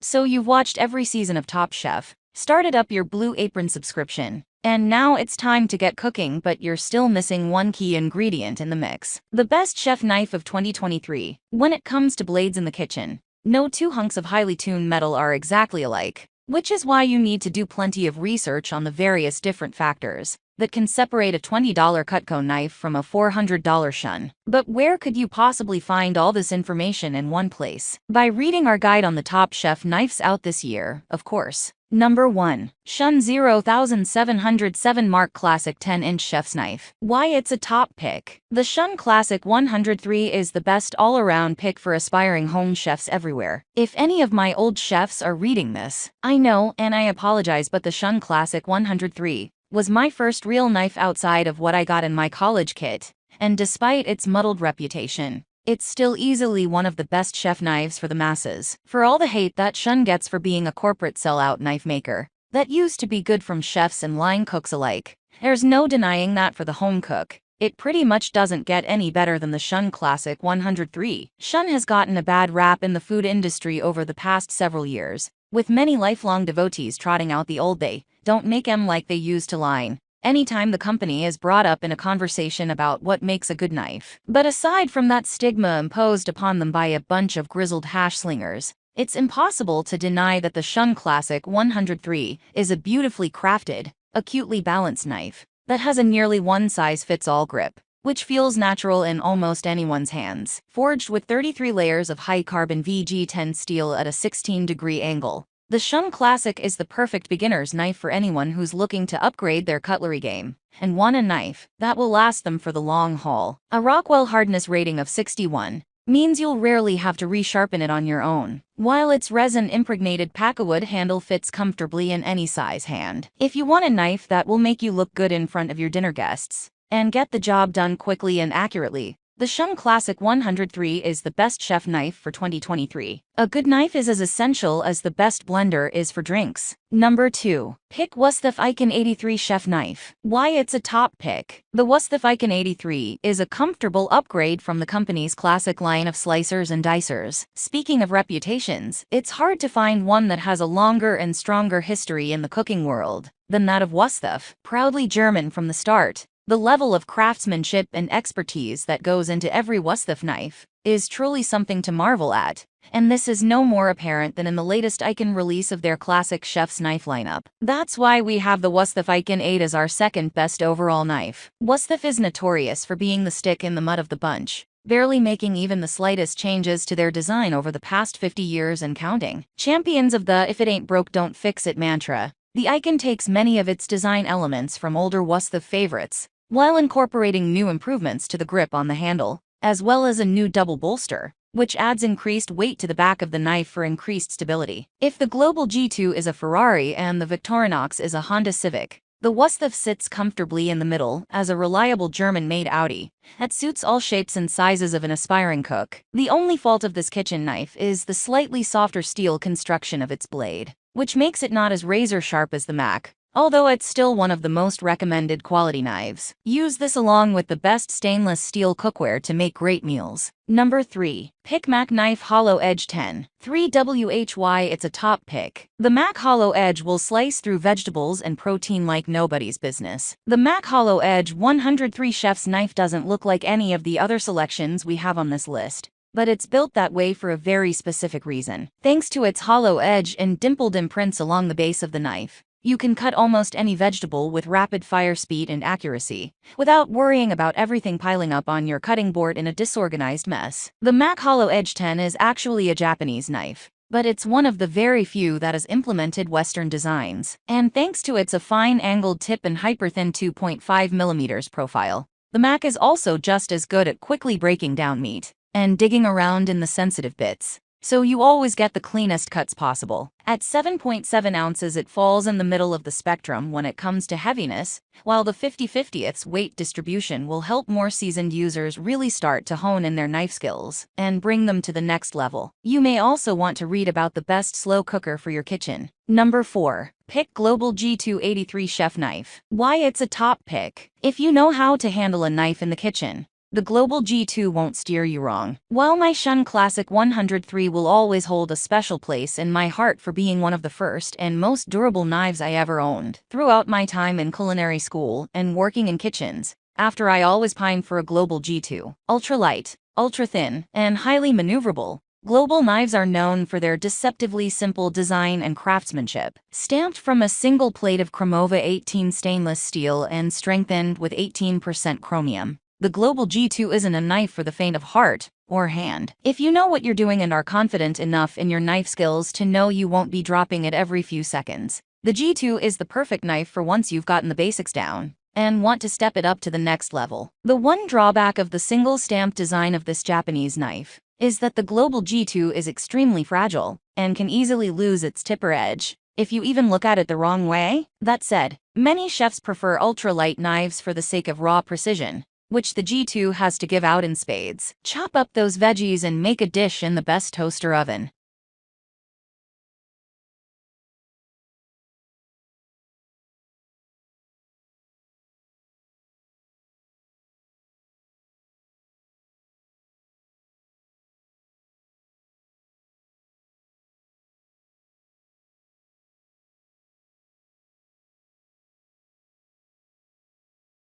So you've watched every season of Top Chef, started up your Blue Apron subscription, and now it's time to get cooking, but you're still missing one key ingredient in the mix. The best chef knife of 2023. When it comes to blades in the kitchen, no two hunks of highly tuned metal are exactly alike, which is why you need to do plenty of research on the various different factors that can separate a $20 Cutco knife from a $400 Shun. But where could you possibly find all this information in one place? By reading our guide on the top chef knives out this year, of course. Number 1. Shun 0707 Mark Classic 10-inch Chef's Knife. Why it's a top pick. The Shun Classic 103 is the best all-around pick for aspiring home chefs everywhere. If any of my old chefs are reading this, I know, and I apologize, but the Shun Classic 103 was my first real knife outside of what I got in my college kit, and despite its muddled reputation, it's still easily one of the best chef knives for the masses. For all the hate that Shun gets for being a corporate sellout knife maker that used to be good from chefs and line cooks alike, there's no denying that for the home cook, it pretty much doesn't get any better than the Shun Classic 103. Shun has gotten a bad rap in the food industry over the past several years, with many lifelong devotees trotting out the old "they don't make 'em like they used to" line anytime the company is brought up in a conversation about what makes a good knife. But aside from that stigma imposed upon them by a bunch of grizzled hash slingers, it's impossible to deny that the Shun Classic 103 is a beautifully crafted, acutely balanced knife that has a nearly one-size-fits-all grip, which feels natural in almost anyone's hands. Forged with 33 layers of high-carbon VG10 steel at a 16-degree angle, the Shun Classic is the perfect beginner's knife for anyone who's looking to upgrade their cutlery game and want a knife that will last them for the long haul. A Rockwell hardness rating of 61 means you'll rarely have to resharpen it on your own, while its resin-impregnated packawood handle fits comfortably in any size hand. If you want a knife that will make you look good in front of your dinner guests and get the job done quickly and accurately, the Shun Classic 103 is the best chef knife for 2023. A good knife is as essential as the best blender is for drinks. Number 2. Pick Wusthof Icon 83 Chef Knife. Why it's a top pick. The Wusthof Icon 83 is a comfortable upgrade from the company's classic line of slicers and dicers. Speaking of reputations, it's hard to find one that has a longer and stronger history in the cooking world than that of Wusthof. Proudly German from the start, the level of craftsmanship and expertise that goes into every Wusthof knife is truly something to marvel at, and this is no more apparent than in the latest Icon release of their classic chef's knife lineup. That's why we have the Wusthof Icon 8 as our second best overall knife. Wusthof is notorious for being the stick in the mud of the bunch, barely making even the slightest changes to their design over the past 50 years and counting. Champions of the "if it ain't broke, don't fix it" mantra, the Icon takes many of its design elements from older Wusthof favorites, while incorporating new improvements to the grip on the handle, as well as a new double bolster, which adds increased weight to the back of the knife for increased stability. If the Global G2 is a Ferrari and the Victorinox is a Honda Civic, the Wusthof sits comfortably in the middle as a reliable German-made Audi that suits all shapes and sizes of an aspiring cook. The only fault of this kitchen knife is the slightly softer steel construction of its blade, which makes it not as razor-sharp as the Mac, although it's still one of the most recommended quality knives. Use this along with the best stainless steel cookware to make great meals. Number 3. Pick Mac Knife Hollow Edge 10. 3WHY it's a top pick. The Mac Hollow Edge will slice through vegetables and protein like nobody's business. The Mac Hollow Edge 103 Chef's Knife doesn't look like any of the other selections we have on this list, but it's built that way for a very specific reason. Thanks to its hollow edge and dimpled imprints along the base of the knife, you can cut almost any vegetable with rapid fire speed and accuracy, without worrying about everything piling up on your cutting board in a disorganized mess. The Mac Hollow Edge 10 is actually a Japanese knife, but it's one of the very few that has implemented Western designs. And thanks to its fine angled tip and hyper-thin 2.5mm profile, the Mac is also just as good at quickly breaking down meat and digging around in the sensitive bits, so you always get the cleanest cuts possible. At 7.7 ounces, it falls in the middle of the spectrum when it comes to heaviness, while the 50/50ths weight distribution will help more seasoned users really start to hone in their knife skills and bring them to the next level. You may also want to read about the best slow cooker for your kitchen. Number 4. Pick Global G283 Chef Knife. Why it's a top pick. If you know how to handle a knife in the kitchen, The Global G2 won't steer you wrong. While my Shun Classic 103 will always hold a special place in my heart for being one of the first and most durable knives I ever owned. Throughout my time in culinary school and working in kitchens, after I always pined for a Global G2. Ultra light, ultra thin, and highly maneuverable, Global knives are known for their deceptively simple design and craftsmanship. Stamped from a single plate of Cremova 18 stainless steel and strengthened with 18% chromium, the Global G2 isn't a knife for the faint of heart or hand. If you know what you're doing and are confident enough in your knife skills to know you won't be dropping it every few seconds, the G2 is the perfect knife for once you've gotten the basics down and want to step it up to the next level. The one drawback of the single stamp design of this Japanese knife is that the Global G2 is extremely fragile and can easily lose its tip or edge if you even look at it the wrong way. That said, many chefs prefer ultralight knives for the sake of raw precision, which the G2 has to give out in spades. Chop up those veggies and make a dish in the best toaster oven.